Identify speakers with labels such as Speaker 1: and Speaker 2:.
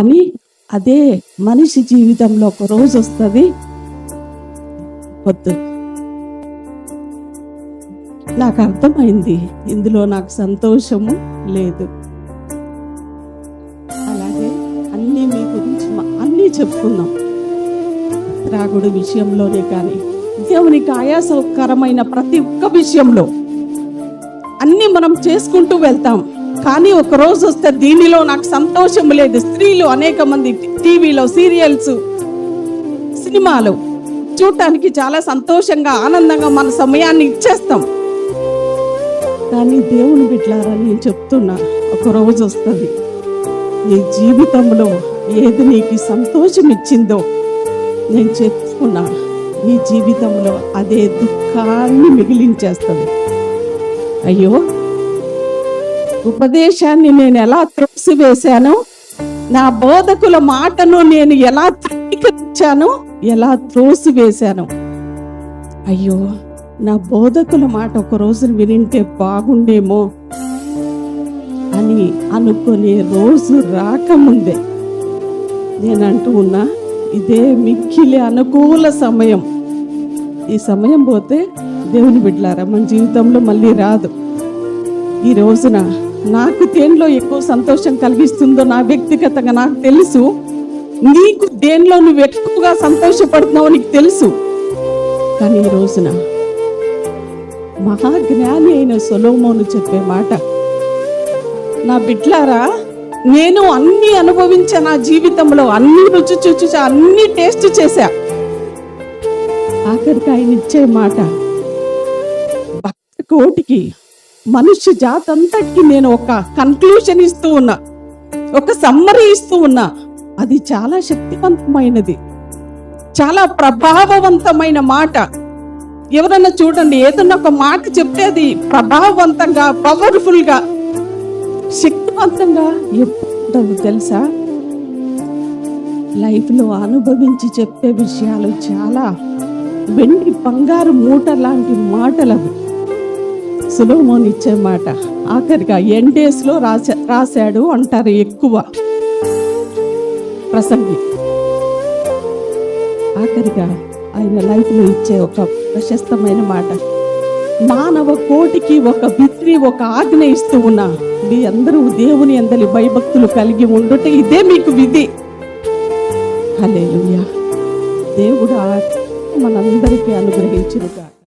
Speaker 1: కానీ అదే మనిషి జీవితంలో ఒక రోజు వస్తుంది, వద్దు, నాకు అర్థమైంది ఇందులో నాకు సంతోషము లేదు. అలాగే అన్నీ మీ గురించి అన్నీ చెప్పుకుందాం, త్రాగుడు విషయంలోనే కానీ దేవునికి ఆయాసకరమైన ప్రతి ఒక్క విషయంలో అన్నీ మనం చేసుకుంటూ వెళ్తాం. కానీ ఒక రోజు వస్తే దీనిలో నాకు సంతోషం లేదు. స్త్రీలు అనేక మంది టీవీలో సీరియల్స్, సినిమాలు చూడటానికి చాలా సంతోషంగా ఆనందంగా మన సమయాన్ని ఇచ్చేస్తాం. కానీ దేవుని బిడ్డలారా, నేను చెప్తున్నా, ఒక రోజు వస్తుంది నీ జీవితంలో ఏది నీకు సంతోషం ఇచ్చిందో నేను చెప్పుకున్నా, నీ జీవితంలో అదే దుఃఖాన్ని మిగిలించేస్తుంది. అయ్యో, ఉపదేశాన్ని నేను ఎలా త్రోసివేశాను, నా బోధకుల మాటను నేను ఎలా తృణీకరించాను, ఎలా త్రోసివేశాను. అయ్యో, నా బోధకుల మాట ఒక రోజు వినింటే బాగుండేమో అని అనుకునే రోజు రాకముందే నేను అంటూ ఉన్నా, ఇదే మిక్కిలి అనుకూల సమయం. ఈ సమయం పోతే దేవుని బిడ్డలారా మన జీవితంలో మళ్ళీ రాదు. ఈ రోజున నాకు దేనిలో ఎక్కువ సంతోషం కలిగిస్తుందో నా వ్యక్తిగతంగా నాకు తెలుసు. నీకు దేనిలో నువ్వు ఎక్కువగా సంతోషపడుతున్నావో నీకు తెలుసు. కానీ ఈ రోజున మహాజ్ఞాని అయిన సొలొమోను చెప్పే మాట, నా బిడ్డలారా, నేను అన్ని అనుభవించా, నా జీవితంలో అన్ని రుచి చూచా, అన్ని టేస్ట్ చేశా. ఆఖరికి ఆయన ఇచ్చే మాట, భక్త కోటికి, మనుష్య జాతి అంతటికి నేను ఒక కన్క్లూషన్ ఇస్తూ ఉన్నా, ఒక సమ్మరీ ఇస్తూ ఉన్నా. అది చాలా శక్తివంతమైనది, చాలా ప్రభావవంతమైన మాట. ఎవరన్నా చూడండి, ఏదన్నా ఒక మాట చెప్తే అది ప్రభావవంతంగా, పవర్ఫుల్ గా, శక్తివంతంగా ఎప్పుడు తెలుసా? లైఫ్ లో అనుభవించి చెప్పే విషయాలు చాలా వెండి బంగారు మూట లాంటి మాటలు. సొలొమోను ఇచ్చే మాట ఆఖరిగా ఎండేస్ లో రాశాడు అంటారు ఎక్కువ ప్రసంగి. ఆఖరిగా ఆయన లైఫ్ లో ఇచ్చే ఒక ప్రశస్తమైన మాట, మానవ కోటికి ఒక విధి, ఒక ఆజ్ఞ ఇస్తూ ఉన్నా, మీ అందరూ దేవుని అందరి భయభక్తులు కలిగి ఉండుట ఇదే మీకు విధి. హల్లెలూయా. దేవుడు మనందరికీ అనుగ్రహించునుగా.